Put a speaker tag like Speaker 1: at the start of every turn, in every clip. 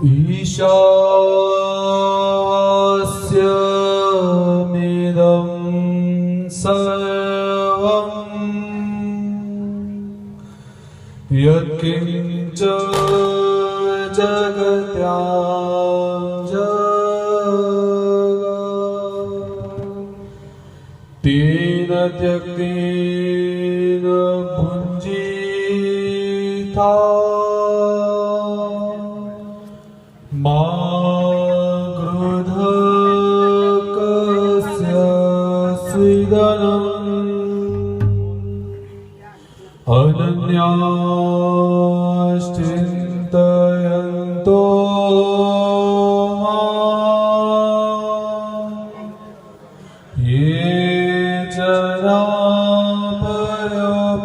Speaker 1: ईशावास्यमिदं सर्वं यत्किञ्च जगत्यां जगत् तेन त्यक्तेन भुञ्जीता मा गृधकस्य स्विदनम् अनन्याश्चिन्तयन्तो ये जना पर्युपासते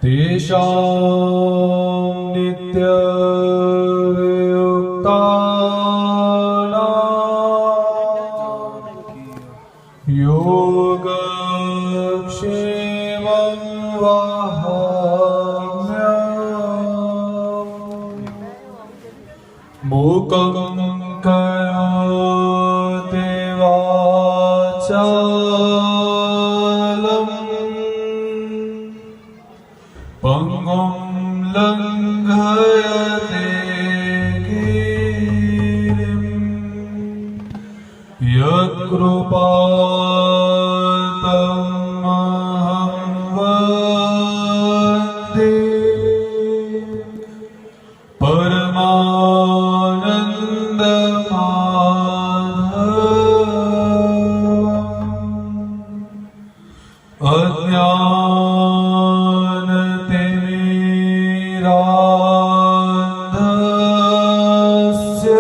Speaker 1: तेषां नित्यवियुक्तानां योगक्षेमं वहाम्यहम् मूकं करोति वाचालं पंगुं लंघयते गिरिं यत्कृपातमहं वन्दे परमानन्दमाधवम् अज्ञानतिमिरान्धस्य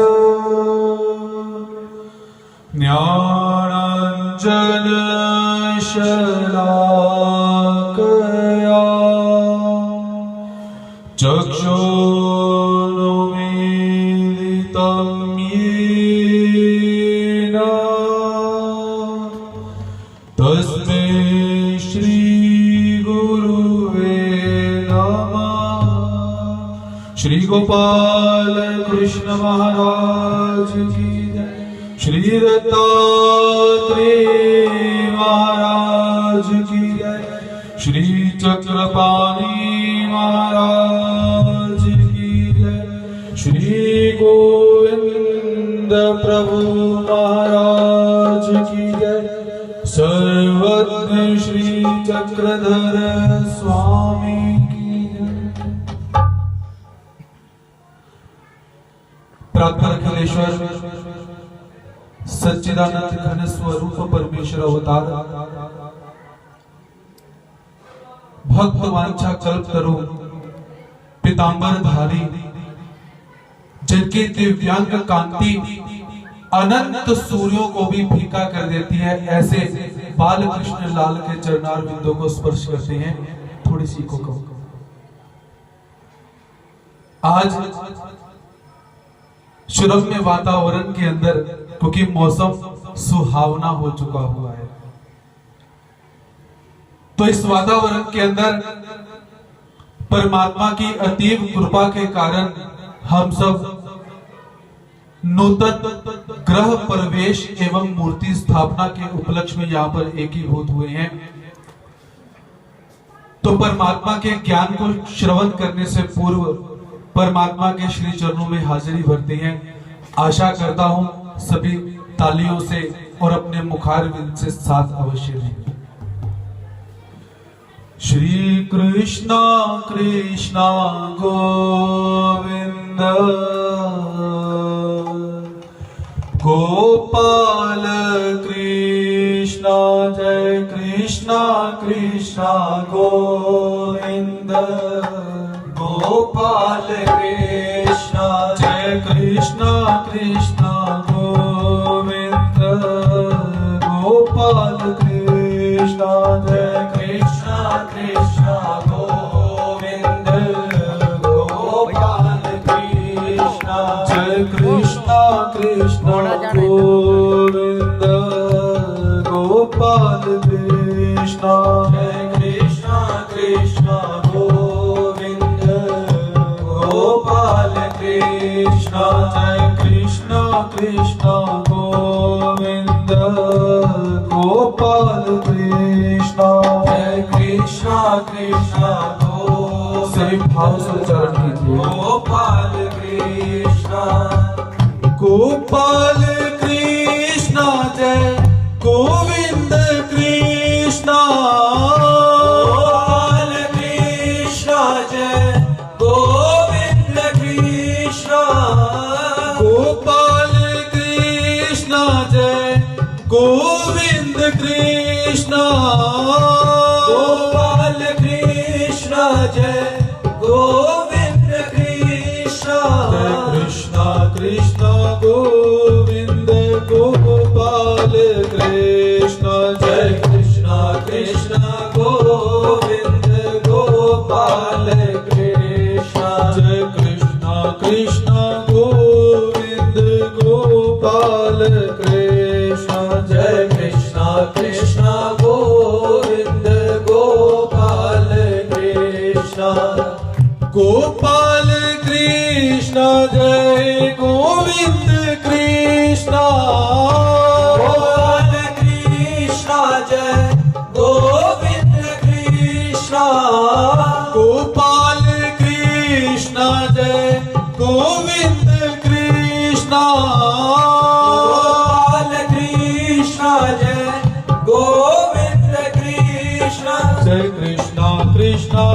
Speaker 1: ज्ञानाञ्जनशलाकया चक्षुरुन्मीलितं येन तस्मै श्री गुरुवे नमः। श्री गोपाल कृष्ण महाराज की जय। श्री दत्तात्रेय महाराज की जय। श्री चक्रपाणि महाराज की जय। श्री गोविंद प्रभु महाराज की जय। सर्वज्ञ श्री चक्रधर स्वामी की जय। प्रार्थना अखिलेश्वर सच्चिदानंद घन स्वरूप परमेश्वर अवतार भक्त वांछा कल्पतरु पीतांबर धारी जिनकी दिव्यांग कांति अनंत सूर्यों को भी फीका कर देती है, ऐसे बाल कृष्ण लाल के चरणार बिंदों को स्पर्श करते हैं। थोड़ी सी को कहो आज सुरम्य वातावरण के अंदर, क्योंकि मौसम सुहावना हो चुका हुआ है, तो इस वातावरण के अंदर परमात्मा की अतीव कृपा के कारण हम सब नूतन ग्रह प्रवेश एवं मूर्ति स्थापना के उपलक्ष्य में यहाँ पर एकीभूत हुए हैं। तो परमात्मा के ज्ञान को श्रवण करने से पूर्व परमात्मा के श्री चरणों में हाजिरी भरते हैं। आशा करता हूं सभी तालियों से और अपने मुखारविंद से साथ अवश्य लें। श्री कृष्णा कृष्णा गोविंद गोपाल कृष्णा जय कृष्णा कृष्णा गोविंद गोपाल कृष्णा जय कृष्णा कृष्णा गोविंद गोपाल कृष्णा जय कृष्णा कृष्णा गोविंद गोपाल कृष्णा जय कृष्णा कृष्णा गोविंद गोपाल कृष्णा जय कृष्णा कृष्णा गोविंद कृष्ण कृष्ण गोविंद गोपाल कृष्ण जय कृष्ण कृष्ण गोविंद। सभी भाव से उच्चारण कीजिए। गोपाल कृष्ण गोपाल कृष्ण जय गोविंद कृष्ण गोपाल कृष्ण जय गोविंद कृष्ण गोपाल कृष्ण जय गोविंद कृष्ण गोपाल कृष्ण जय गोविंद कृष्ण जय कृष्ण कृष्ण गोविंद गोपाल कृष्ण जय कृष्ण कृष्ण गोविंद गोपाल कृष्ण जय कृष्ण कृष्ण गोविंद गोपाल कृष्ण जय कृष्ण कृष्ण गोविंद गोपाल कृष्ण गोपाल कृष्ण जय गोविंद कृष्ण गोपाल कृष्ण जय गोविंद कृष्ण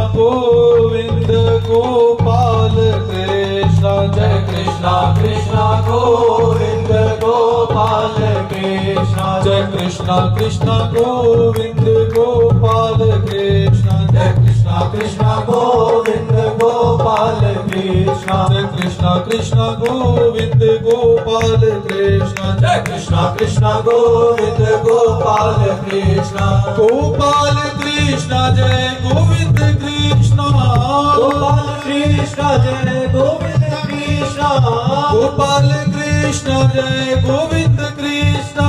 Speaker 1: गोपाल कृष्ण जय गोविंद कृष्ण गोपाल कृष्ण जय गोविंद कृष्ण जय कृष्ण कृष्ण गोविंद गोपाल कृष्ण जय कृष्ण कृष्ण गोविंद गोपाल कृष्ण जय कृष्ण कृष्ण गोविंद गोपाल कृष्ण जय कृष्ण कृष्ण गोविंद गोपाल कृष्ण जय कृष्ण कृष्ण गोविंद गोपाल कृष्ण जय कृष्ण कृष्ण गोविंद गोपाल कृष्ण गोपाल कृष्ण जय गोविंद कृष्ण गोपाल कृष्ण जय गोविंद कृष्ण गोपाल कृष्ण जय गोविंद कृष्ण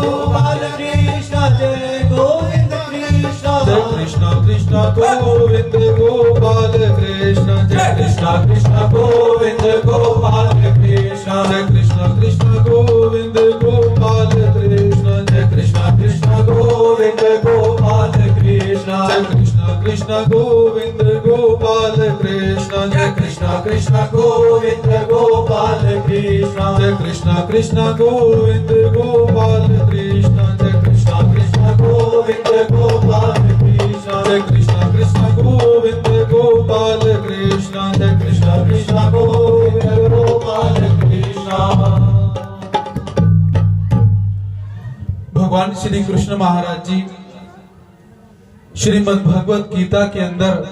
Speaker 1: गोपाल कृष्ण जय गोविंद कृष्ण जय कृष्ण कृष्ण गोविंद गोपाल कृष्ण जय कृष्ण कृष्ण गोविंद गोपाल कृष्ण जय कृष्ण कृष्ण गोविंद गोपाल कृष्ण जय कृष्ण कृष्ण गोविंद गोपाल कृष्ण जय कृष्ण कृष्ण गोविंद गोपाल कृष्ण जय कृष्ण कृष्ण गोविंद गोपाल कृष्ण जय कृष्ण कृष्ण गोविंद गोपाल कृष्ण जय कृष्ण कृष्ण गोविंद गोपाल कृष्ण जय कृष्ण कृष्ण गोविंद गोपाल कृष्ण जय कृष्ण कृष्ण गोविंद गोपाल कृष्ण। भगवान श्री कृष्ण महाराज जी श्रीमद् भगवत गीता के अंदर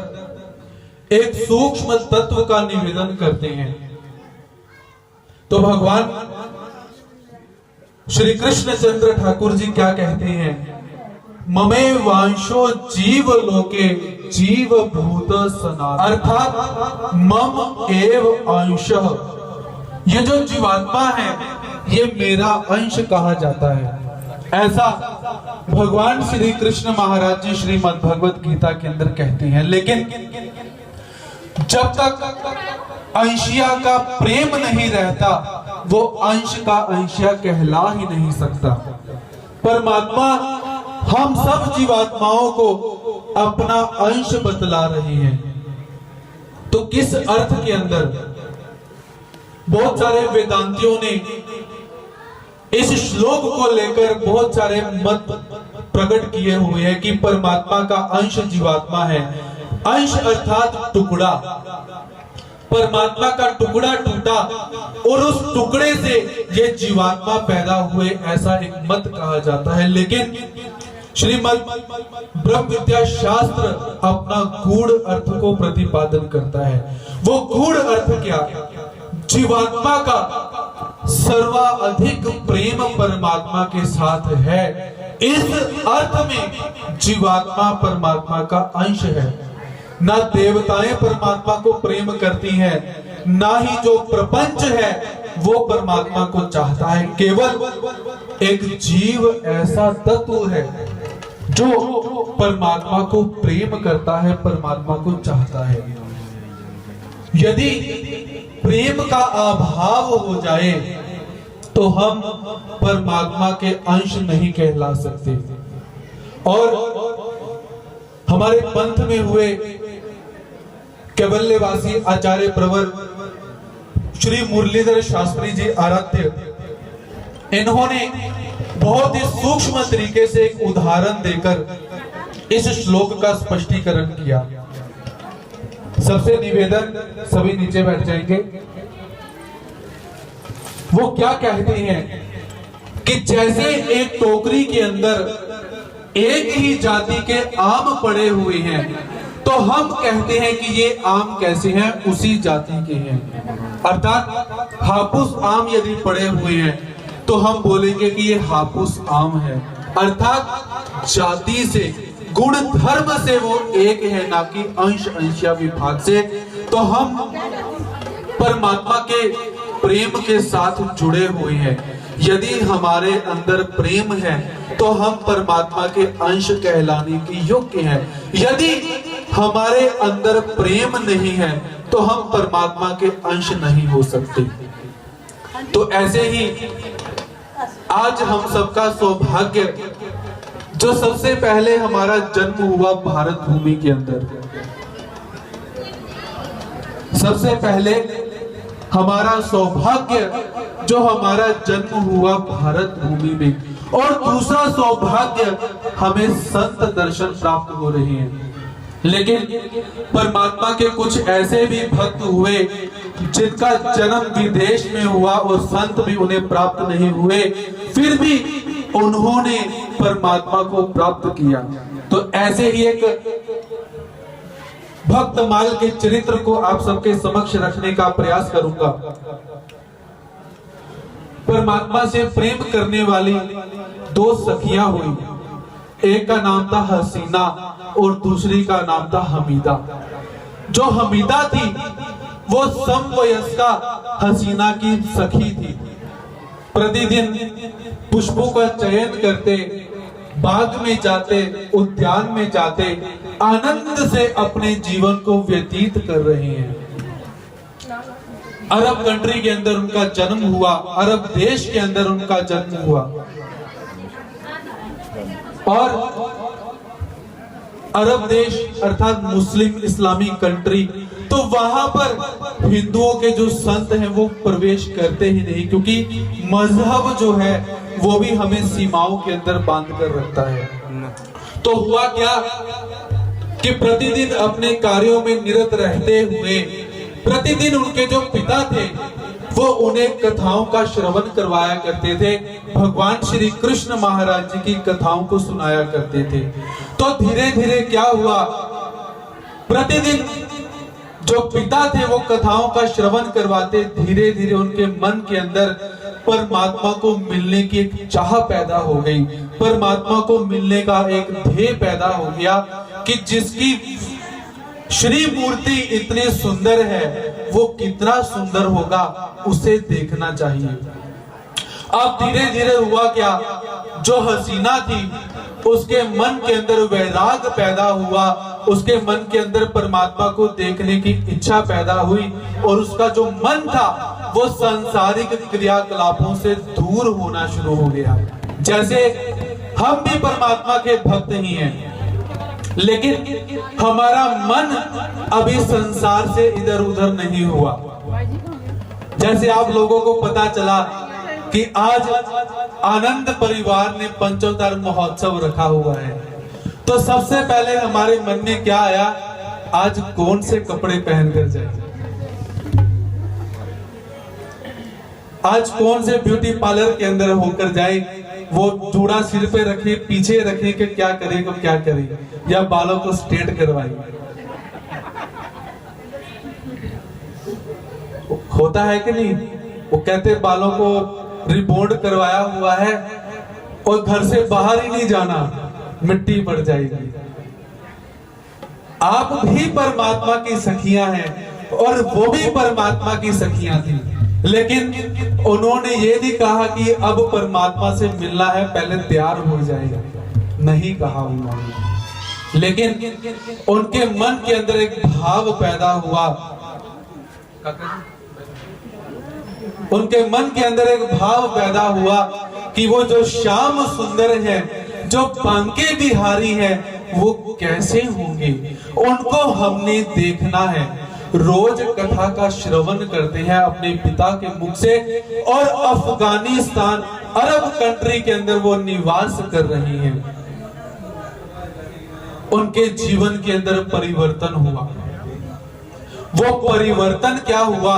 Speaker 1: एक सूक्ष्म तत्व का निवेदन करते हैं। तो भगवान श्री कृष्णचंद्र ठाकुर जी क्या कहते हैं? ममे वांशो जीव लोके जीव भूत सनातन, अर्थात मम एव अंशः, ये जो जीवात्मा है ये मेरा अंश कहा जाता है। ऐसा भगवान श्री कृष्ण महाराज जी श्रीमद् भगवत गीता के अंदर कहते हैं। लेकिन जब तक अंशिया का प्रेम नहीं रहता वो अंश का अंशिया कहला ही नहीं सकता। परमात्मा हम सब जीवात्माओं को अपना अंश बतला रही है। तो किस अर्थ के अंदर? बहुत सारे वेदांतियों ने इस श्लोक को लेकर बहुत सारे मत प्रकट किए हुए हैं कि परमात्मा का अंश जीवात्मा है। अंश अर्थात टुकड़ा, परमात्मा का टुकड़ा टूटा और उस टुकड़े से ये जीवात्मा पैदा हुए, ऐसा एक मत कहा जाता है। लेकिन श्रीमद् ब्रह्म विद्या शास्त्र अपना गूढ़ अर्थ को प्रतिपादन करता है। वो गूढ़ अर्थ क्या? जीवात्मा का सर्वाधिक प्रेम परमात्मा के साथ है। इस अर्थ में जीवात्मा परमात्मा का अंश है। ना देवताएं परमात्मा को प्रेम करती हैं, ना ही जो प्रपंच है वो परमात्मा को चाहता है। केवल एक जीव ऐसा तत्व है जो परमात्मा को प्रेम करता है, परमात्मा को चाहता है। यदि प्रेम का अभाव हो जाए तो हम परमात्मा के अंश नहीं कहला सकते। और हमारे पंथ में हुए कैवल्यवासी आचार्य प्रवर श्री मुरलीधर शास्त्री जी आराध्य, इन्होंने बहुत ही सूक्ष्म तरीके से एक उदाहरण देकर इस श्लोक का स्पष्टीकरण किया। सबसे निवेदन, सभी नीचे बैठ जाएंगे। वो क्या कहते हैं कि जैसे एक टोकरी के अंदर एक ही जाति के आम पड़े हुए हैं तो हम कहते हैं कि ये आम कैसे हैं, उसी जाति के हैं। अर्थात हापुस आम यदि पड़े हुए हैं तो हम बोलेंगे कि ये हापुस आम है। अर्थात जाति से, गुण धर्म से वो एक है, ना कि अंश अंशिया विभाग से। तो हम परमात्मा के प्रेम के साथ जुड़े हुए हैं। यदि हमारे अंदर प्रेम है तो हम परमात्मा के अंश कहलाने के योग्य हैं। यदि हमारे अंदर प्रेम नहीं है तो हम परमात्मा के अंश नहीं हो सकते। तो ऐसे ही आज हम सबका सौभाग्य, जो सबसे पहले हमारा जन्म हुआ भारत भूमि के अंदर, सबसे पहले हमारा सौभाग्य जो हमारा जन्म हुआ भारत भूमि में, और दूसरा सौभाग्य हमें संत दर्शन प्राप्त हो रहे हैं। लेकिन परमात्मा के कुछ ऐसे भी भक्त हुए जिनका जन्म विदेश में हुआ और संत भी उन्हें प्राप्त नहीं हुए, फिर भी उन्होंने परमात्मा को प्राप्त किया। तो ऐसे ही एक भक्तमाल के चरित्र को आप सबके समक्ष रखने का प्रयास करूंगा। परमात्मा से प्रेम करने वाली दो सखियां हुई, एक का नाम था हसीना और दूसरी का नाम था हमीदा। जो हमीदा थी वो समवयस्का हसीना की सखी थी। प्रतिदिन पुष्पों का चयन करते, बाग में जाते, उद्यान में जाते, आनंद से अपने जीवन को व्यतीत कर रहे हैं। अरब कंट्री के अंदर उनका जन्म हुआ, अरब देश के अंदर उनका जन्म हुआ, और अरब देश अर्थात मुस्लिम इस्लामिक कंट्री, तो वहां पर हिंदुओं के जो संत हैं वो प्रवेश करते ही नहीं, क्योंकि मजहब जो है वो भी हमें सीमाओं के अंदर बांध कर रखता है। तो हुआ क्या कि प्रतिदिन अपने कार्यों में निरत रहते हुए प्रतिदिन उनके जो पिता थे वो उन्हें कथाओं का श्रवण करवाया करते थे, भगवान श्री कृष्ण महाराज जी की कथाओं को सुनाया करते थे। तो धीरे धीरे क्या हुआ, प्रतिदिन जो पिता थे वो कथाओं का श्रवण करवाते, धीरे धीरे उनके मन के अंदर परमात्मा को मिलने की एक चाह पैदा हो गई, परमात्मा को मिलने का एक ध्येय पैदा हो गया कि जिसकी श्री मूर्ति इतनी सुंदर है वो कितना सुंदर होगा, उसे देखना चाहिए। अब धीरे धीरे हुआ क्या, जो हसीना थी उसके मन के अंदर वैराग पैदा हुआ, उसके मन के अंदर परमात्मा को देखने की इच्छा पैदा हुई, और उसका जो मन था वो सांसारिक क्रियाकलापों से दूर होना शुरू हो गया। जैसे हम भी परमात्मा के भक्त ही हैं, लेकिन हमारा मन अभी संसार से इधर उधर नहीं हुआ। जैसे आप लोगों को पता चला कि आज आनंद परिवार ने पंचोत्तर महोत्सव रखा हुआ है, तो सबसे पहले हमारे मन में क्या आया, आज कौन से कपड़े पहनकर जाए, आज कौन से ब्यूटी पार्लर के अंदर होकर जाए, वो चूड़ा सिर पे रखे, पीछे रखे कि क्या करे को क्या करे, या बालों को स्ट्रेट करवाए। होता है कि नहीं, वो कहते बालों को रिबॉन्ड करवाया हुआ है और घर से बाहर ही नहीं जाना, मिट्टी पड़ जाएगी। आप भी परमात्मा की सखियां हैं और वो भी परमात्मा की सखियां थी, लेकिन उन्होंने ये नहीं कहा कि अब परमात्मा से मिलना है, पहले तैयार हो जाएगा, नहीं कहा उन्होंने। लेकिन उनके मन के अंदर एक भाव पैदा हुआ उनके मन के अंदर एक भाव पैदा हुआ कि वो जो श्याम सुंदर है, जो बांके बिहारी है, वो कैसे होंगे, उनको हमने देखना है। रोज कथा का श्रवण करते हैं अपने पिता के मुख से, और अफगानिस्तान अरब कंट्री के अंदर वो निवास कर रही हैं। उनके जीवन के अंदर परिवर्तन हुआ। वो परिवर्तन क्या हुआ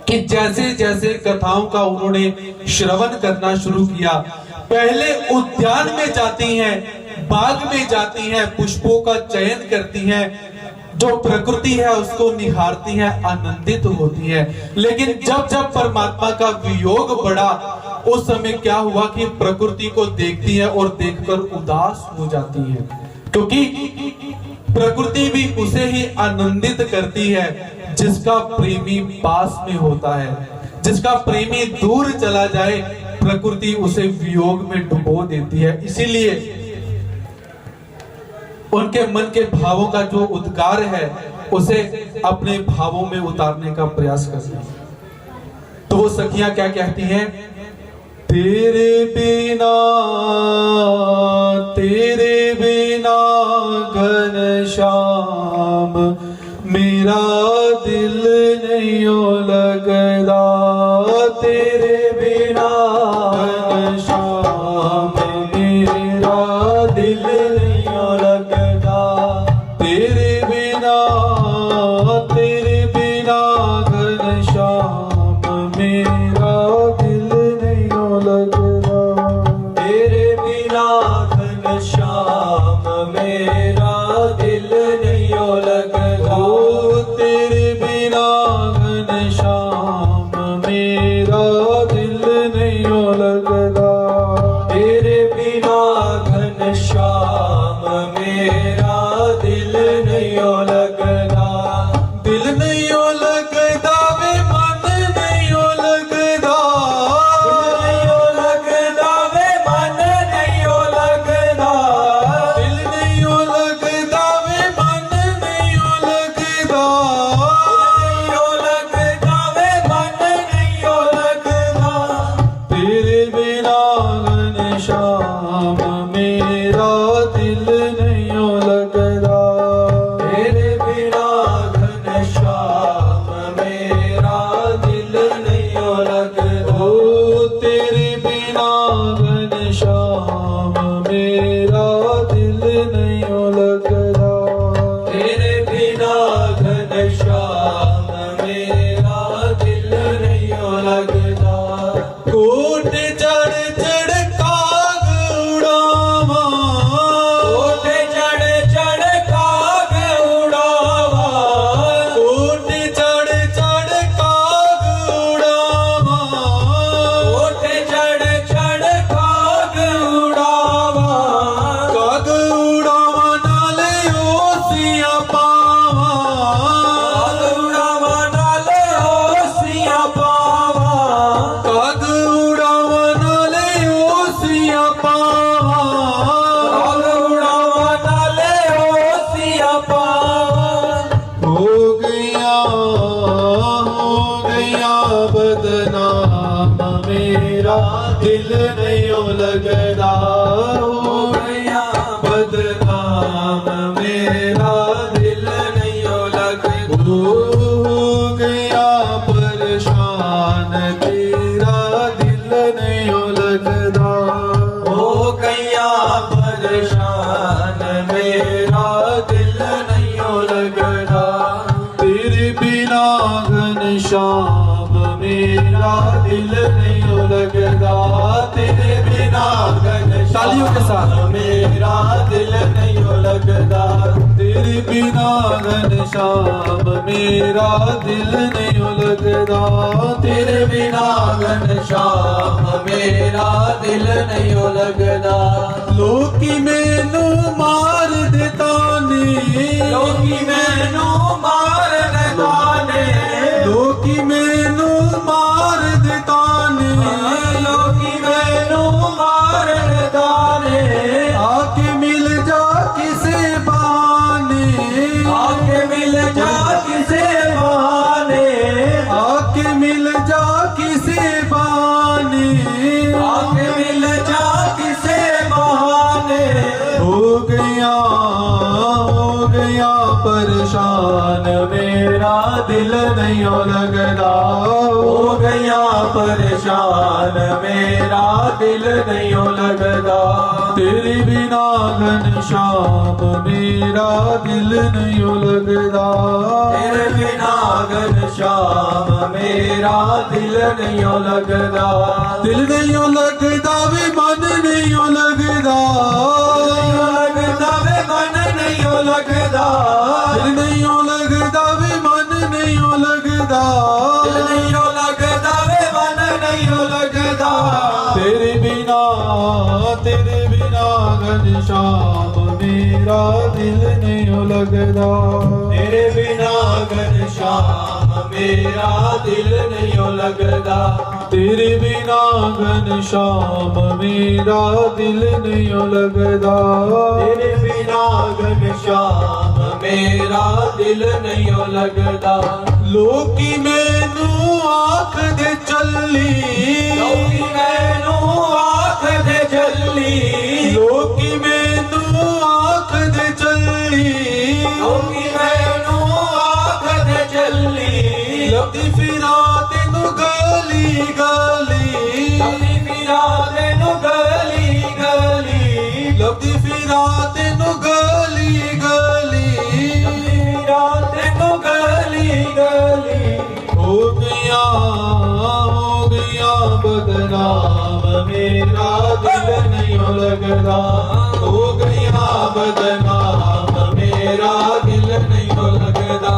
Speaker 1: कि जैसे जैसे कथाओं का उन्होंने श्रवण करना शुरू किया, पहले उद्यान में जाती हैं, बाग में जाती हैं, पुष्पों का चयन करती हैं, जो प्रकृति है उसको निहारती हैं, आनंदित होती हैं। लेकिन जब जब परमात्मा का वियोग बढ़ा, उस समय क्या हुआ कि प्रकृति को देखती है और देखकर उदास हो जाती है, क्योंकि प्रकृति भी उसे ही आनंदित करती है जिसका प्रेमी पास में होता है। जिसका प्रेमी दूर चला जाए, प्रकृति उसे वियोग में डुबो देती है। इसीलिए उनके मन के भावों का जो उद्गार है, उसे अपने भावों में उतारने का प्रयास करती है। तो वो सखियां क्या कहती हैं? तेरे बिना घनश्याम मेरा दिल नहीं लगदा, तेरे बिना घनश्याम मेरा दिल नहीं लगदा, तेरे बिना घनश्याम मेरा दिल नहीं लगदा, तेरे बिना घनश्याम मेरा दिल नहीं लगदा, तेरे बिना घनश्याम मेरा दिल नहीं लगदा, तेरे बिना घनश्याम मेरा दिल नहीं लगदा, दिल नहीं लगदा वे मन नहीं लगदा, दिल नहीं लगदा वे मन नहीं लगदा, तेरे बिना घनश्याम मेरा दिल नहीं लगदा, तेरे बिना घनश्याम मेरा दिल नहीं लगदा, तेरे बिना घनश्याम मेरा दिल नहीं लगदा, तेरे बिना घनश्याम मेरा दिल नहीं लगदा, कोट चढ़ चढ़ काग उड़ावा, कोट चढ़ चढ़ काग उड़ावा, कोट चढ़ चढ़ काग उड़ावा, कोट चढ़ चढ़ काग उड़ावा, काग उड़ावा नाले ओसिया पावा, काग उड़ावा नाले ओसिया पावा, काग उड़ावा नाले ओसिया पावा, काग उड़ावा नाले ओसिया पावा, हो गया बदनाम मेरा दिल नहीं लगदा, हो गया बदनाम मेरा दिल नहीं लगदा, हो गया परेशान तेरा दिल नहीं लगदा, हो गया परेशान मेरा दिल नहीं लगदा, तेरे बिना घनश्याम मेरा दिल नहीं लगदा, तेरे बिना तालियों के साथ मेरा दिल नहीं लगदा, तेरे बिना घनश्याम मेरा दिल नहीं लगदा, तेरे बिना घनश्याम मेरा दिल नहीं लगदा, लोकी मैनू मार देता ने, लोकी मैनू मार देता ने, लोकी मैनू मार देता ने, लोकी मैनू मार देता ने, आके मिल जा किसे बहाने, आके मिल जा किसे बहाने, हो गया परेशान, मेरा दिल नहीं लगदा। हो गया परेशान, मेरा दिल नहीं लगदा। तेरे बिना घनश्याम मेरा दिल नहीं लगदा। तेरे बिना घनश्याम मेरा दिल नहीं लगदा। दिल नहीं लगदा वे मन नहीं लगदा। लगदा वे मन नहीं लगदा। दिल नहीं लगदा वे मन नहीं लगदा। दिल नहीं लगदा वे मन नहीं लगदा। तेरे बिना घनश्याम मेरा दिल नहीं लगदा। तेरे बिना घनश्याम मेरा दिल नहीं लगदा। तेरे बिना घनश्याम मेरा दिल नहीं लगदा। तेरे बिना घनश्याम मेरा दिल नहीं लगदा। लोकी मैनू आख दे चली। लोकी मैनू आख दे चली। लोकी मैनू आख दे चली। लोकी मैनू आख दे चली। लबदी फिरा तेनू गली गली। लबदी फिरा तेनू गली गली। लबदी फिरा तेनू गली गली। लबदी फिरा तेनू गली गली। हो गया बदनाम मेरा दिल नहीं लगदा। हो गया बदनाम मेरा दिल नहीं लगदा।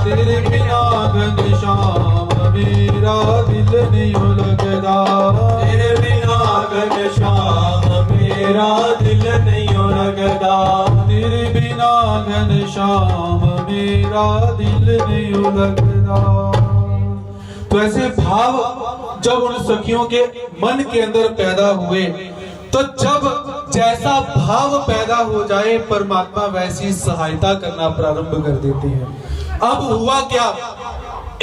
Speaker 1: तेरे बिना घनश्याम मेरा दिल नहीं लगदा। तेरे बिना घनश्याम मेरा दिल नहीं लगदा। तेरे बिना घनश्याम मेरा दिल नहीं लगदा। तो ऐसे भाव जब उन सखियों के मन के अंदर पैदा हुए, तो जब जैसा भाव पैदा हो जाए परमात्मा वैसी सहायता करना प्रारंभ कर देते हैं। अब हुआ क्या,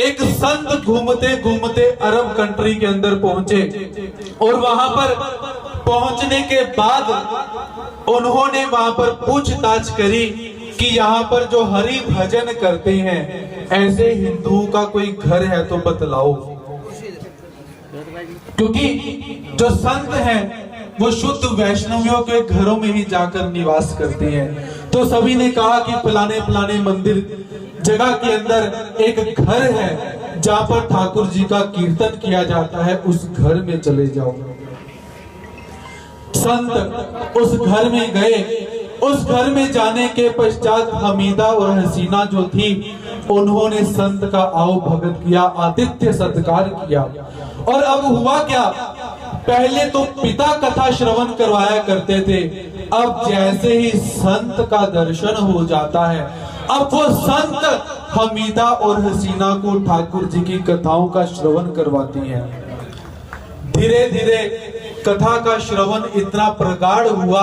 Speaker 1: एक संत घूमते घूमते अरब कंट्री के अंदर पहुंचे और वहां पर पहुंचने के बाद उन्होंने वहां पर पूछताछ करी कि यहाँ पर जो हरि भजन करते हैं ऐसे हिंदुओं का कोई घर है तो बतलाओ। क्योंकि जो संत हैं वो शुद्ध वैष्णवियों के घरों में ही जाकर निवास करते हैं। तो सभी ने कहा कि फलाने मंदिर जगह के अंदर एक घर है जहां पर ठाकुर जी का कीर्तन किया जाता है, उस घर में चले जाओ। संत उस घर में गए। उस घर में जाने के पश्चात हमीदा और हसीना जो थी उन्होंने संत का आओ भगत किया, आतिथ्य सत्कार किया। और अब हुआ क्या, पहले तो पिता कथा श्रवण करवाया करते थे, अब जैसे ही संत का दर्शन हो जाता है अब वो संत हमीदा और हसीना को ठाकुर जी की कथाओं का श्रवण करवाती हैं। धीरे धीरे कथा का श्रवण इतना प्रगाढ़ हुआ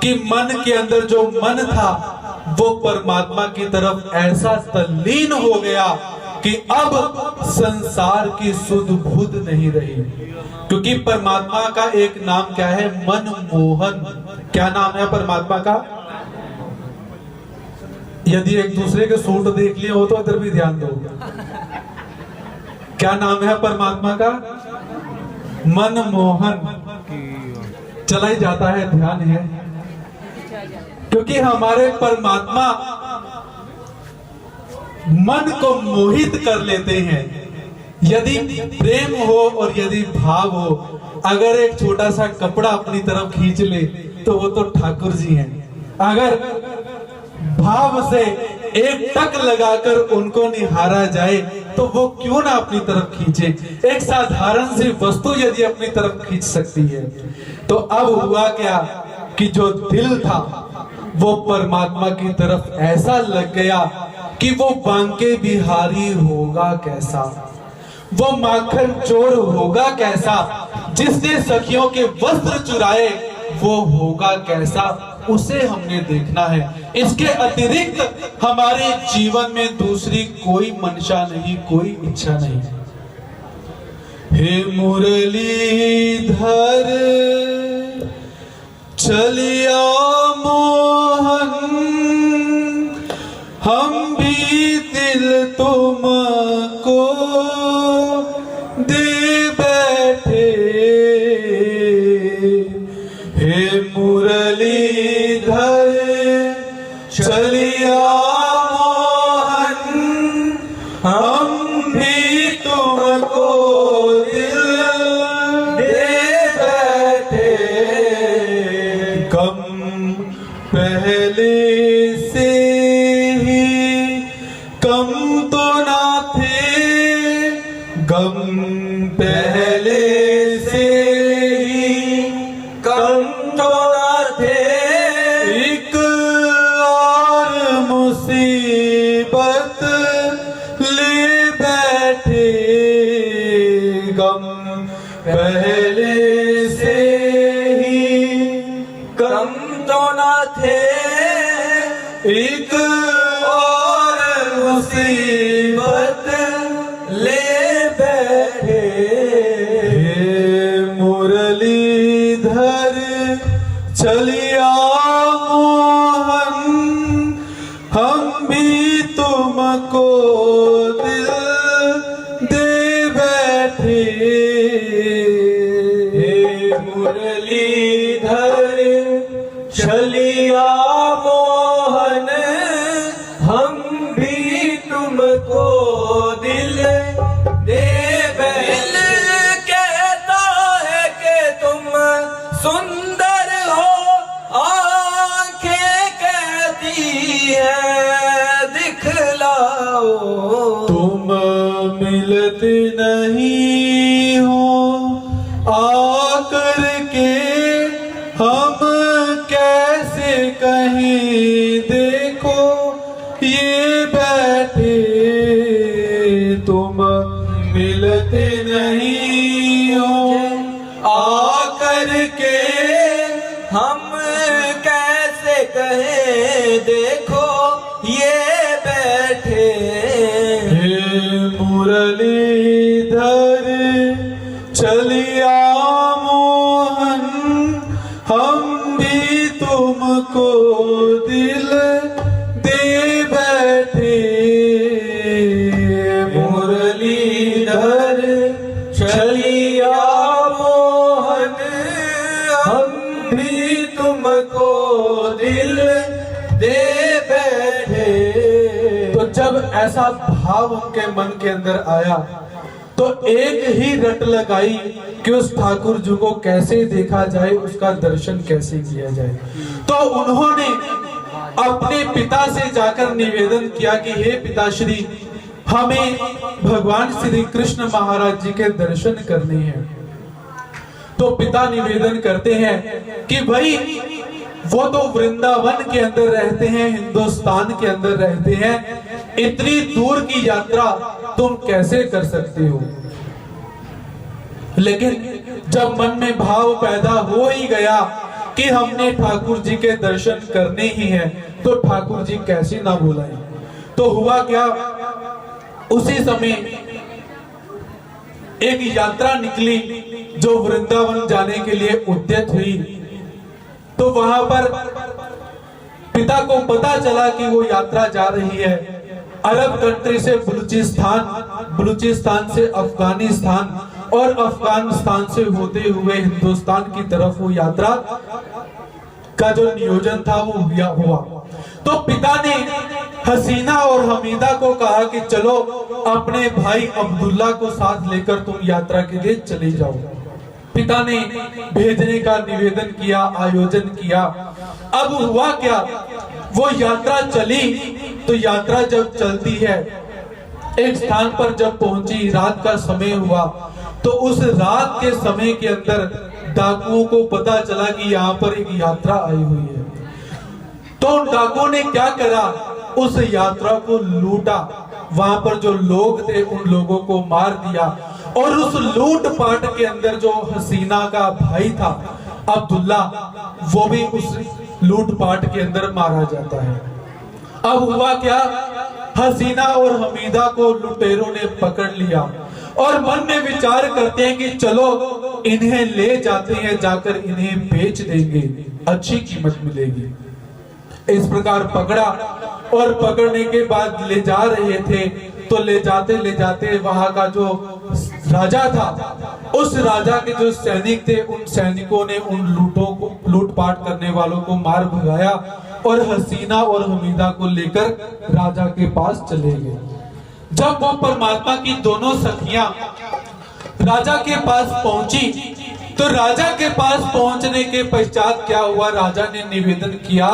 Speaker 1: कि मन के अंदर जो मन था वो परमात्मा की तरफ ऐसा तल्लीन हो गया कि अब संसार की सुध बुध नहीं रही। क्योंकि परमात्मा का एक नाम क्या है, मनमोहन। क्या नाम है परमात्मा का? यदि एक दूसरे के सूट देख लिए हो तो इधर भी ध्यान दो। क्या नाम है परमात्मा का? मनमोहन। चला ही जाता है, ध्यान है। क्योंकि हमारे परमात्मा मन को मोहित कर लेते हैं। यदि प्रेम हो और यदि भाव हो, अगर एक छोटा सा कपड़ा अपनी तरफ खींच ले तो वो तो ठाकुर जी हैं। अगर भाव से एक टक लगाकर उनको निहारा जाए तो वो क्यों ना अपनी तरफ खींचे। एक साधारण सी वस्तु यदि अपनी तरफ खींच सकती है, तो अब हुआ क्या कि जो दिल था वो परमात्मा की तरफ ऐसा लग गया कि वो बांके बिहारी होगा कैसा, वो माखन चोर होगा कैसा, जिसने सखियों के वस्त्र चुराए वो होगा कैसा, उसे हमने देखना है। इसके अतिरिक्त हमारे जीवन में दूसरी कोई मंशा नहीं, कोई इच्छा नहीं। हे मुरलीधर चलिया हम भी दिल तुमको दे बैठे, हे मुरलीधर चलिया मोहन, हम भी तुमको दिल दे बैठे। कम पहले से ही कम तो ना थे, गम पहले से ही कम तो ना थे, एक और मुसीबत ले बैठे। गम पहले से ही कम तो ना थे, एक और मुसीबत ले बैठे। हे मुरलीधर चलिया मोहन, हम भी तुमको दिल दे बैठे। हे मुरलीधर चलिया मोहन, हम भी तुमको दिल दे बैठे। कहता है कि तुम सुंदर हो, आंखें कहती है दिखलाओ। तुम मिलते नहीं हो आकर के, हम कैसे कहीं देखो ये बैठे। तुम मिलते नहीं हो आकर के, हम कैसे कहें देखो ये बैठे। हे मुरलीधर चलिया मोहन, हम भी तुमको दिल दे बैठे। मुरलीधर चलिया मोहन, हम भी तुमको दिल दे बैठे। तो जब ऐसा भाव उनके मन के अंदर आया तो एक ही रट लगाई कि उस ठाकुर जी को कैसे देखा जाए, उसका दर्शन कैसे किया जाए। तो उन्होंने अपने पिता से जाकर निवेदन किया कि हे पिताश्री, हमें भगवान श्री कृष्ण महाराज जी के दर्शन करने हैं। तो पिता निवेदन करते हैं कि भाई वो तो वृंदावन के अंदर रहते हैं, हिंदुस्तान के अंदर रहते हैं, इतनी दूर की यात्रा तुम कैसे कर सकते हो। लेकिन जब मन में भाव पैदा हो ही गया कि हमने ठाकुर जी के दर्शन करने ही हैं, तो ठाकुर जी कैसे ना बुलाए। तो हुआ क्या, उसी समय एक यात्रा निकली जो वृंदावन जाने के लिए उद्यत हुई। तो वहां पर पिता को पता चला कि वो यात्रा जा रही है अरब कंट्री से बलूचिस्तान, बलूचिस्तान से अफगानिस्तान और अफगानिस्तान से होते हुए हिंदुस्तान की तरफ वो यात्रा का जो नियोजन था वो हुआ। तो पिता ने हसीना और हमीदा को कहा कि चलो अपने भाई अब्दुल्ला को साथ लेकर तुम यात्रा के लिए चले जाओ। पिता ने भेजने का निवेदन किया, आयोजन किया। अब हुआ क्या, वो यात्रा चली। तो यात्रा जब चलती है, एक स्थान पर जब पहुंची, रात का समय हुआ, तो उस रात के समय के अंदर डाकुओं को पता चला कि यहाँ पर एक यात्रा आई हुई है। तो उन डाकुओं ने क्या करा, उस यात्रा को लूटा, वहां पर जो लोग थे उन लोगों को मार दिया। और उस लूट पाट के अंदर जो हसीना का भाई था अब्दुल्ला, वो भी उस लूट पाट के अंदर मारा जाता है। अब हुआ क्या, हसीना और हमीदा को लुटेरों ने पकड़ लिया और मन में विचार करते हैं कि चलो इन्हें ले जाते हैं, जाकर इन्हें बेच देंगे, अच्छी कीमत मिलेगी। इस प्रकार पकड़ा और पकड़ने के बाद ले जा रहे थे, तो ले जाते वहां का जो राजा था, उस राजा के जो सैनिक थे, उन सैनिकों ने उन लूटपाट करने वालों को मार भगाया और हसीना और हमीदा को लेकर राजा के पास चले गए। जब वो परमात्मा की दोनों सखियां राजा के पास पहुंची, तो राजा के पास पहुंचने के पश्चात क्या हुआ, राजा ने निवेदन किया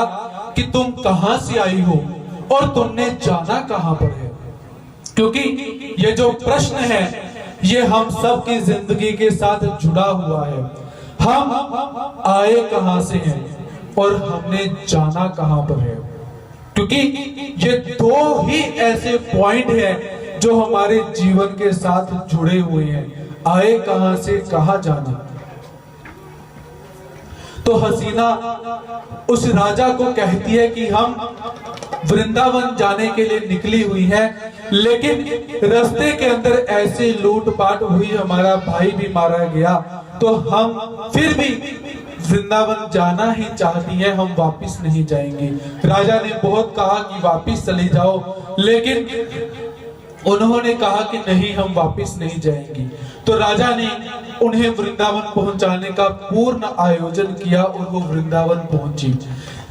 Speaker 1: कि तुम कहां से आई हो और तुमने जाना कहां पर है, क्योंकि ये जो प्रश्न है ये हम सब की जिंदगी के साथ जुड़ा हुआ है। हम आए कहां से हैं और हमने जाना कहां पर है, क्योंकि ये दो ही ऐसे पॉइंट हैं जो हमारे जीवन के साथ जुड़े हुए हैं, आए कहां से कहां जाना। तो हसीना उस राजा को कहती है कि हम वृंदावन जाने के लिए निकली हुई है, लेकिन रास्ते के अंदर ऐसी लूटपाट हुई, हमारा भाई भी मारा गया, तो हम फिर भी वृंदावन जाना ही चाहती है, हम वापस नहीं जाएंगे। राजा ने बहुत कहा कि वापस चले जाओ, लेकिन उन्होंने कहा कि नहीं, हम वापस नहीं जाएंगे। तो राजा ने उन्हें वृंदावन पहुंचाने का पूर्ण आयोजन किया और वो वृंदावन पहुंची।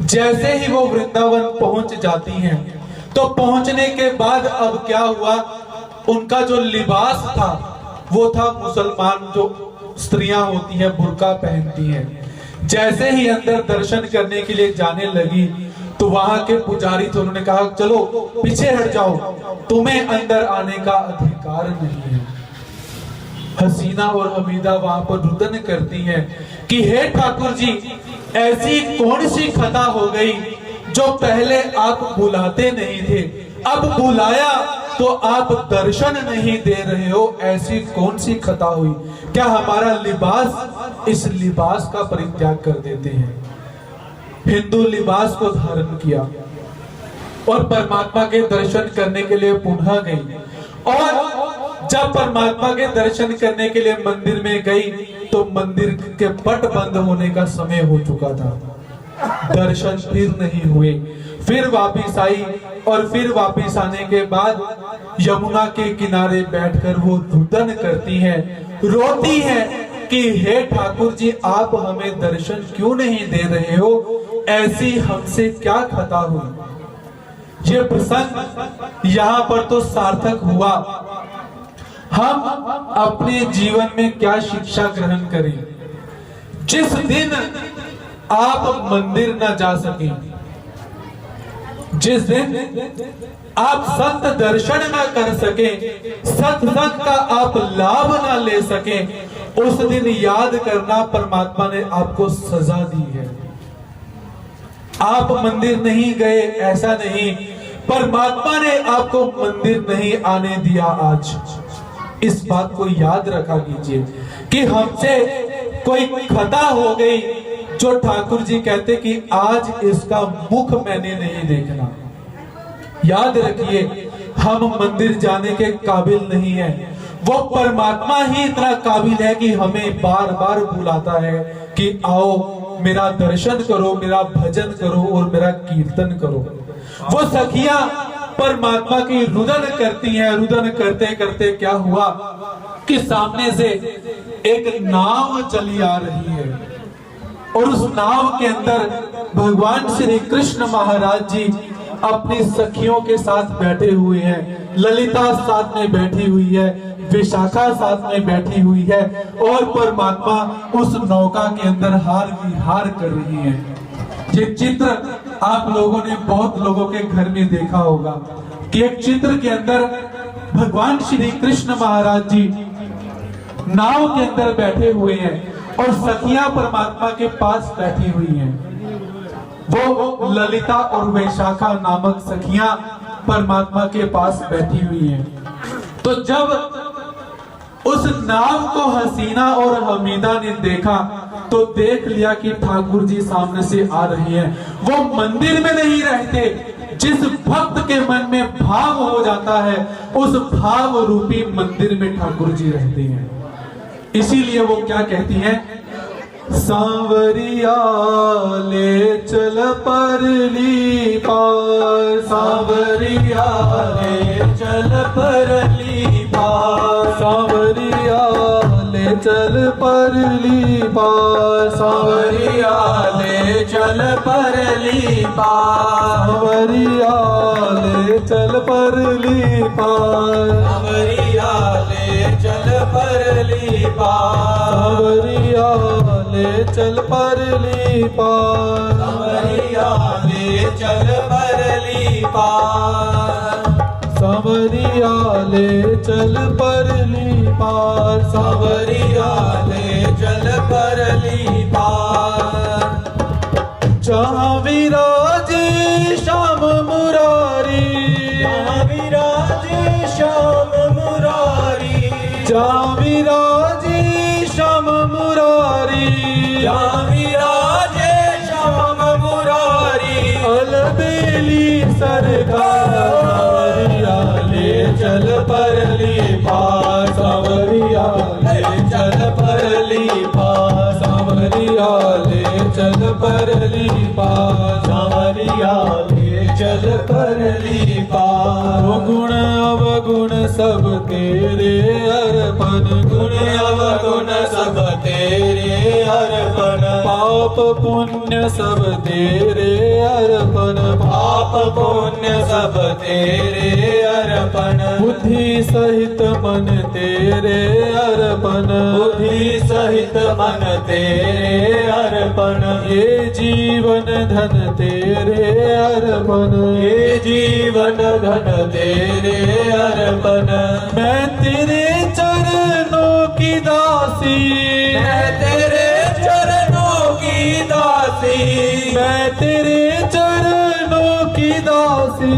Speaker 1: जैसे ही वो वृंदावन पहुंच जाती हैं, तो पहुंचने के बाद अब क्या हुआ, उनका जो लिबास था वो था मुसलमान जो स्त्रियां होती हैं बुर्का पहनती हैं। जैसे ही अंदर दर्शन करने के लिए जाने लगी, तो वहां के पुजारी थे, उन्होंने कहा चलो पीछे हट जाओ, तुम्हें अंदर आने का अधिकार नहीं है। हसीना और हमीदा वहां पर रुदन करती हैं कि हे ठाकुर जी, ऐसी कौन सी खता हो गई जो पहले आप बुलाते नहीं थे, अब बुलाया तो आप दर्शन नहीं दे रहे हो, ऐसी कौन सी खता हुई? क्या हमारा लिबास, इस लिबास का परित्याग कर देते हैं? हिंदू लिबास को धारण किया और परमात्मा के दर्शन करने के लिए पुनः गई, और जब परमात्मा के दर्शन करने के लिए मंदिर में गई, तो मंदिर के पट बंद होने का समय हो चुका था, दर्शन फिर नहीं हुए। फिर वापिस आई, और फिर वापिस आने के बाद यमुना के किनारे बैठकर वो रुदन करती हैं, रोती हैं कि हे ठाकुर जी, आप हमें दर्शन क्यों नहीं दे रहे हो, ऐसी हमसे क्या खता हुई? ये प्रसंग यहाँ पर तो सार्थक हुआ। हम अपने जीवन में क्या शिक्षा ग्रहण करें? जिस दिन आप मंदिर न जा सके, जिस दिन आप संत दर्शन न कर सके, सत्संग का आप लाभ न ले सके, उस दिन याद करना परमात्मा ने आपको सजा दी है। आप मंदिर नहीं गए ऐसा नहीं, परमात्मा ने आपको मंदिर नहीं आने दिया। आज इस बात को याद रखा कीजिए कि हमसे कोई खता हो गई, जो ठाकुर जी कहते कि आज इसका मुख मैंने नहीं देखना। याद रखिए, हम मंदिर जाने के काबिल नहीं है, वो परमात्मा ही इतना काबिल है कि हमें बार बार बुलाता है कि आओ मेरा दर्शन करो, मेरा भजन करो और मेरा कीर्तन करो। वो सखियां परमात्मा की रुदन करती हैं। रुदन करते करते क्या हुआ कि सामने से एक नाव चली आ रही है, और उस नाव के अंदर भगवान श्री कृष्ण महाराज जी अपनी सखियों के साथ बैठे हुए हैं। ललिता साथ में बैठी हुई है, विशाखा साथ में बैठी हुई है, और परमात्मा उस नौका के अंदर हार विहार कर रही है। ये चित्र आप लोगों ने बहुत लोगों के घर में देखा होगा कि एक चित्र के अंदर भगवान श्री कृष्ण महाराज जी नाव के अंदर बैठे हुए हैं और सखियां परमात्मा के पास बैठी हुई हैं। वो ललिता और वैशाखा नामक सखियां परमात्मा के पास बैठी हुई हैं। तो जब उस नाव को हसीना और हमीदा ने देखा, तो देख लिया कि ठाकुर जी सामने से आ रही हैं। वो मंदिर में नहीं रहते, जिस भक्त के मन में भाव हो जाता है, उस भाव रूपी मंदिर में ठाकुर जी रहते हैं। इसीलिए वो क्या कहती हैं सांवरिया ले चल परली पार, सांवरिया ले चल परली पार, सांवरिया ले चल परली पार, सांवरिया ले चल परली पार, सांवरिया ले चल परली पार, सांवरिया ले चल परली पार, सांवरिया ले चल परली पार, सांवरिया ले चल परली पार, सांवरिया ले चल परली पार, सांवरिया ले चल परली पार। जहाँ विराजे श्याम मुरारी, जहाँ विराजे श्याम मुरारी, जहाँ विराजे श्याम मुरारी, जहाँ विराजे श्याम मुरारी, अलबेली सरकार, सांवरिया ले चल परली पार, सांवरिया ले चल परली पार, सांवरिया ले चल परली पार, सांवरिया ले चल परली पार। गुण अवगुण सब तेरे अर्पण, गुण अवगुण सब तेरे अर्पण, पाप पुण्य सब तेरे अर्पण, पाप पुण्य सब तेरे अर्पण, बुद्धि सहित मन तेरे अर्पण, बुद्धि सहित मन तेरे अर्पण, ये जीवन धन तेरे अर्पण, ये जीवन धन तेरे अर्पण। मैं तेरे चरणों की दासी, मैं तेरे चरणों की दासी, मैं तेरे चरणों की दासी,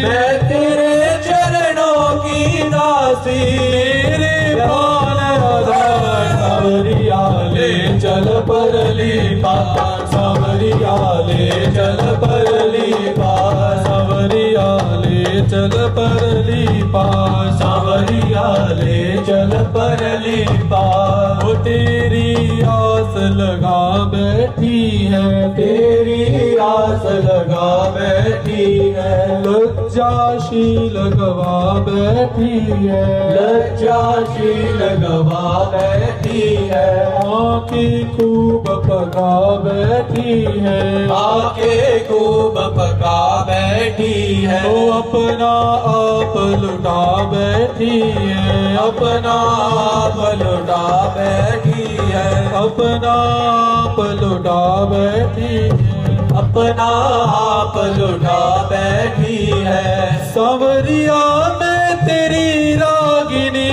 Speaker 1: मैं तेरे चरणों की दासी, मेरे प्राण आधार, सांवरिया ले चल परली पार, सांवरिया ले चल परली पार, सांवरिया ले चल परली पार, सांवरिया ले चल परली पार। वो तेरी आस लगा बैठी है, तेरी आस लगा बैठी है, लज्जाशी लगवा बैठी है, लज्जाशी लगवा बैठी है, आंखें खूब पका बैठी है, आंखें खूब पका बैठी है, वो अपना आप लुटा बैठी है, अपना आप लुटा बैठी है, अपना आप लुटा बैठी है, अपना आप लुटा बैठी है। सांवरिया मैं तेरी रागिनी,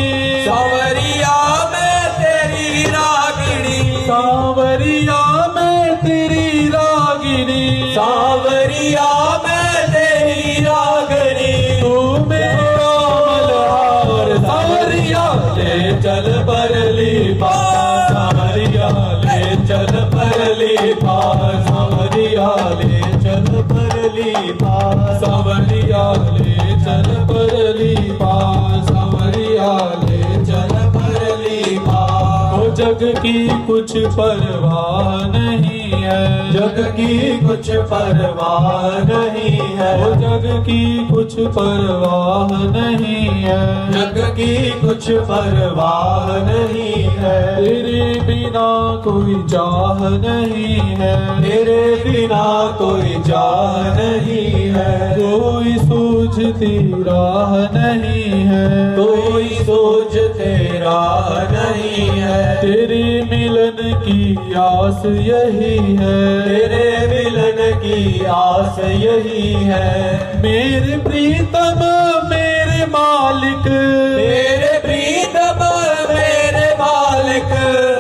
Speaker 1: सांवरिया मैं तेरी रागिनी, सांवरिया मैं तेरी रागिनी, सांवरिया मैं तेरी रागिनी, तू मेरा मल्हार, सांवरिया ले चल परली पार, सांवरिया ले चल परली पार, सांवरिया ले चल परली पार, सांवरिया ले चल परली पार, सांवरिया ले चल परली पार। ओ जग की कुछ परवाह नहीं है, जग की कुछ परवाह नहीं है, ओ जग की कुछ परवाह नहीं है, जग की कुछ परवाह नहीं है, तेरे बिना कोई चाह नहीं है, तेरे बिना कोई चाह नहीं है, कोई सूझती राह नहीं है, कोई सूझते राह नहीं है, तेरे मिलन की आस यही है, तेरे मिलन की आस यही है, मेरे प्रीतम मेरे मालिक, मेरे प्रीतम मेरे मालिक,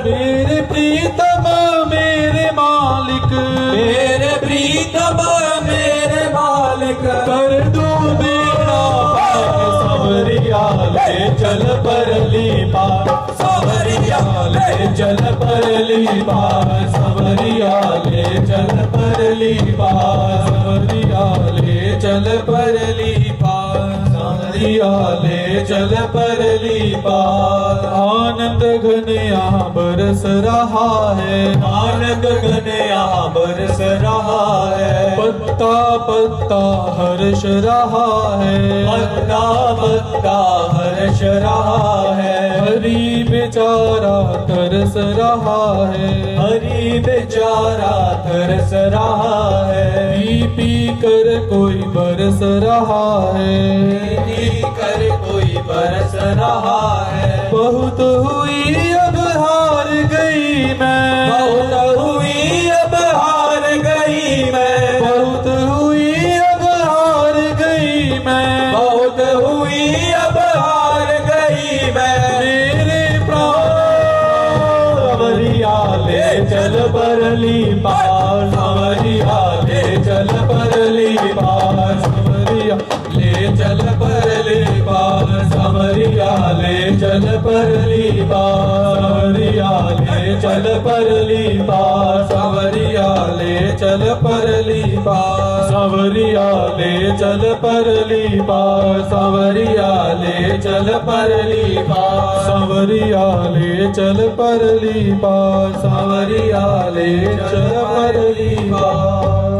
Speaker 1: मेरे प्रीतम मेरे मालिक, मेरे प्रीतम मेरे मालिक, कर दो मेरा पार, सांवरिया ले चल परली पार, सांवरिया ले चल परली पार, सांवरिया ले चल परली पार, सांवरिया ले चल परली पार, सांवरिया ले चल परली पार। आनंद घन यहाँ बरस रहा है,
Speaker 2: मानक घन यहाँ बरस रहा है।
Speaker 1: पत्ता पत्ता हर्ष रहा है,
Speaker 2: पत्ता पत्ता हर्ष रहा है।
Speaker 1: हरि बेचारा तरस रहा है,
Speaker 2: हरि बेचारा तरस रहा है।
Speaker 1: पी पी कर कोई बरस रहा है,
Speaker 2: पी कर कोई बरस रहा है।
Speaker 1: बहुत हुई अब हार गई मैं,
Speaker 2: बहुत हुई अब हार गई मैं,
Speaker 1: बहुत हुई अब हार गई मैं,
Speaker 2: बहुत हुई अब हार गई मैं।
Speaker 1: मेरे प्राण
Speaker 2: संवरिया ले चल परली पार, संवरिया ले चल परली पार,
Speaker 1: संवरिया
Speaker 2: ले चल परली पार, संवरिया ले चल परली पार, संवरिया ले चल परली पार, संवरिया ले चल परली पार,
Speaker 1: सांवरिया ले चल परली पार,
Speaker 2: संवरिया ले चल परली पार,
Speaker 1: सांवरिया ले चल परली पार,
Speaker 2: संवरिया ले चल परली पार।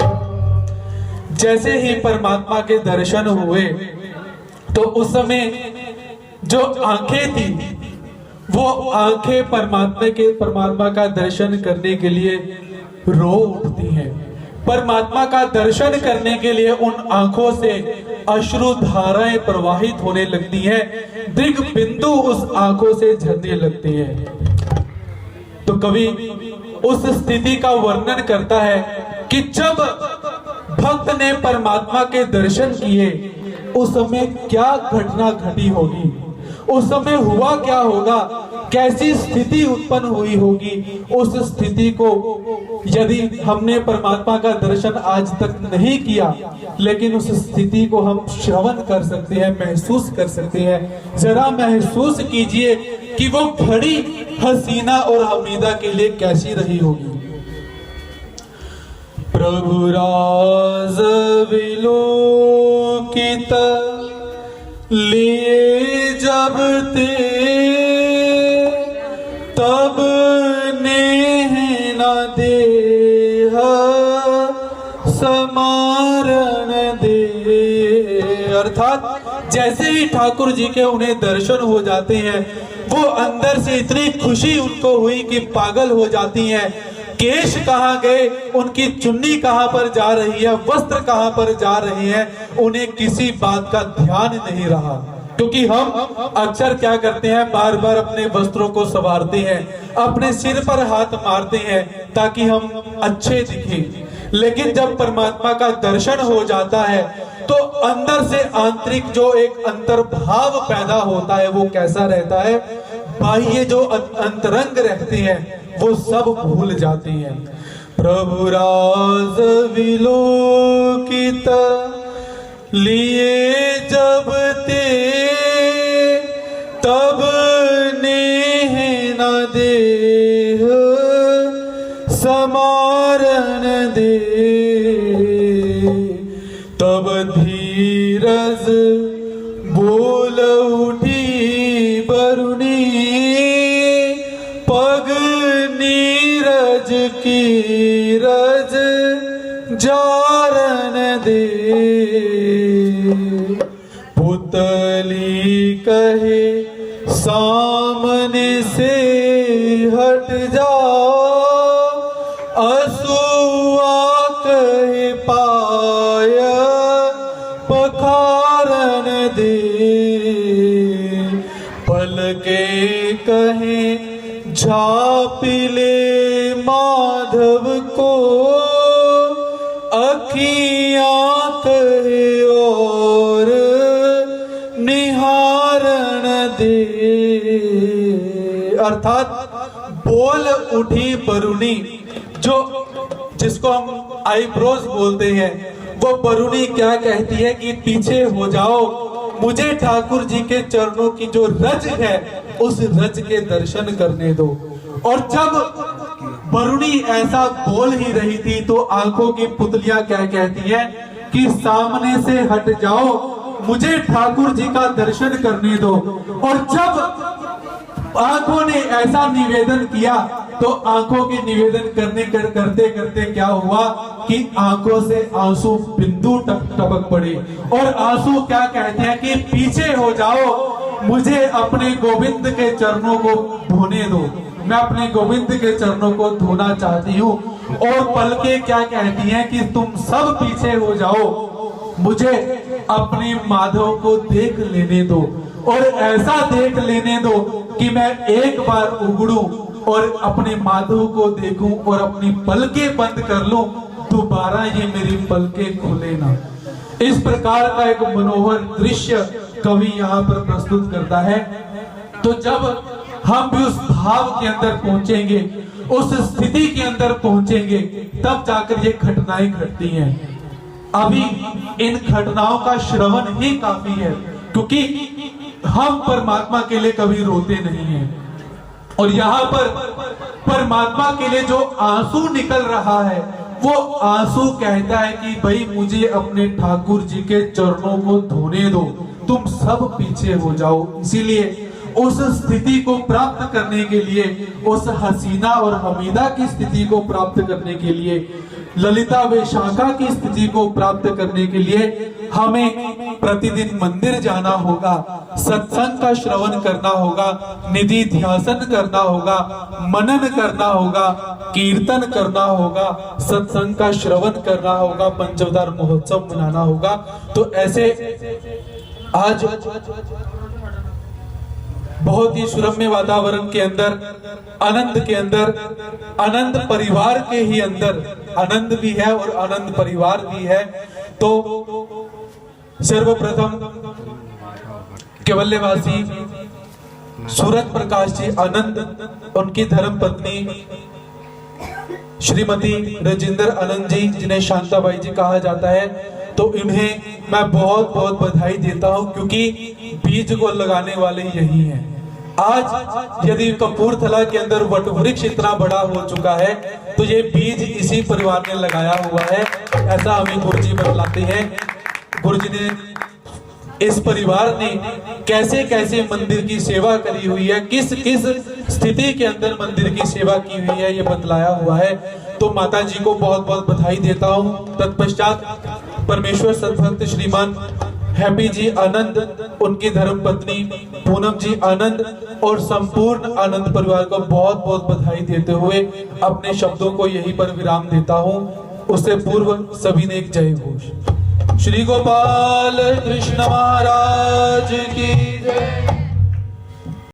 Speaker 1: जैसे ही परमात्मा के दर्शन हुए तो उस समय जो आंखें थी वो आंखें परमात्मा का दर्शन करने के लिए रो उठती हैं। परमात्मा का दर्शन करने के लिए उन आंखों से अश्रु धाराएं प्रवाहित होने लगती हैं, दृग बिंदु उस आंखों से झरने लगती हैं। तो कवि उस स्थिति का वर्णन करता है कि जब भक्त ने परमात्मा के दर्शन किए उस समय क्या घटना घटी होगी, उस समय हुआ क्या होगा, कैसी स्थिति उत्पन्न हुई होगी। उस स्थिति को यदि हमने परमात्मा का दर्शन आज तक नहीं किया, लेकिन उस स्थिति को हम श्रवण कर सकते हैं, महसूस कर सकते हैं। जरा महसूस कीजिए कि वो घड़ी हसीना और हमीदा के लिए कैसी रही होगी। प्रभु राज विलोकित लिए जब ते तब नेह न देह समारण दे। अर्थात जैसे ही ठाकुर जी के उन्हें दर्शन हो जाते हैं वो अंदर से इतनी खुशी उनको हुई कि पागल हो जाती हैं। केश कहाँ गए, उनकी चुन्नी कहाँ पर जा रही है, वस्त्र कहाँ पर जा रहे हैं, उन्हें किसी बात का ध्यान नहीं रहा। क्योंकि हम अक्सर क्या करते हैं, बार बार अपने वस्त्रों को संवारते हैं, अपने सिर पर हाथ मारते हैं ताकि हम अच्छे दिखें। लेकिन जब परमात्मा का दर्शन हो जाता है तो अंदर से आंतरिक जो एक अंतर्भाव पैदा होता है वो कैसा रहता है, बाह्य जो अंतरंग रहते हैं वो सब भूल जाती हैं। प्रभु राज विलोकित लिए जब ते तब नेह न देह समारण दे। तब धीरज बोल उठी बरुनी पग नीरज की रज जारण दे। पुतली कहे सामने से हट जा, असुआ कहे पाय पखारण दे। पलके कहे झापिले माधव को, अखियां कहे और निहारण दे। अर्थात बोल उठी बरुनी, जिसको हम आईब्रोज बोलते हैं, वो बरुनी क्या कहती है कि पीछे हो जाओ, मुझे ठाकुर जी के चरणों की जो रज है उस रज के दर्शन करने दो। और जब बरुनी ऐसा बोल ही रही थी तो आंखों की पुतलियां क्या कहती हैं कि सामने से हट जाओ, मुझे ठाकुर जी का दर्शन करने दो। और जब आंखों ने ऐसा निवेदन किया तो आंखों के निवेदन करते करते क्या हुआ कि आंखों से आंसू बिंदु टपक पड़े और आंसू क्या कहते हैं कि पीछे हो जाओ, मुझे अपने गोविंद के चरणों को धोने दो, मैं अपने गोविंद के चरणों को धोना चाहती हूँ। और पलकें क्या कहती हैं कि तुम सब पीछे हो जाओ, मुझे अपने माधव को देख लेने दो और ऐसा देख लेने दो कि मैं एक बार उगड़ूं और अपने माधव को देखूं और अपनी पलकें बंद कर लूं, दोबारा ये मेरी पलकें खुले ना। इस प्रकार का एक मनोहर दृश्य कवि यहाँ पर प्रस्तुत करता है। तो जब हम भी उस भाव के अंदर पहुंचेंगे, उस स्थिति के अंदर पहुंचेंगे, तब जाकर ये घटनाएं घटती हैं। अभी इन घटनाओं का श्रवण ही काफी है, क्योंकि हम परमात्मा के लिए कभी रोते नहीं हैं। और यहाँ पर परमात्मा के लिए जो आंसू निकल रहा है, वो आंसू कहता है कि भाई मुझे अपने ठाकुर जी के चरणों को धोने दो, तुम सब पीछे हो जाओ। इसीलिए उस स्थिति को प्राप्त करने के लिए, उस हसीना और हमीदा की स्थिति को प्राप्त करने के लिए, ललिता वैशाखा की स्थिति को प्राप्त करने के लिए हमें प्रतिदिन मंदिर जाना होगा, सत्संग का श्रवण करना होगा, निधि ध्यासन करना होगा, मनन करना होगा, कीर्तन करना होगा, सत्संग का श्रवण करना होगा, पंचवतार महोत्सव मनाना होगा। तो ऐसे आज बहुत ही सुरम्य वातावरण के अंदर, आनंद के अंदर, आनंद परिवार के ही अंदर, आनंद भी है और आनंद परिवार भी है। तो सर्वप्रथम केवल्यवासी सूरत प्रकाश जी आनंद, उनकी धर्म पत्नी श्रीमती राजेंद्र आनंद जी, जिन्हें शांताबाई जी कहा जाता है, तो इन्हें मैं बहुत बहुत बधाई देता हूं, क्योंकि बीज को लगाने वाले यही हैं। आज यदि कपूरथला के अंदर वट वृक्ष इतना बड़ा हो चुका है, तो ये बीज इसी परिवार ने लगाया हुआ है, ऐसा हमें गुरु जी बतलाते हैं। गुरु जी ने, इस परिवार ने कैसे कैसे मंदिर की सेवा करी हुई है, किस किस स्थिति के अंदर मंदिर की सेवा की हुई है, ये बतलाया हुआ है। तो माता जी को बहुत बहुत बधाई देता हूँ। तत्पश्चात परमेश्वर सद्भक्त श्रीमान हैप्पी जी आनंद, उनकी धर्म पत्नी पूनम जी आनंद और संपूर्ण आनंद परिवार को बहुत बहुत बधाई देते हुए अपने शब्दों को यहीं पर विराम देता हूँ। उससे पूर्व सभी ने एक जय घोष। श्री गोपाल कृष्ण महाराज की जय।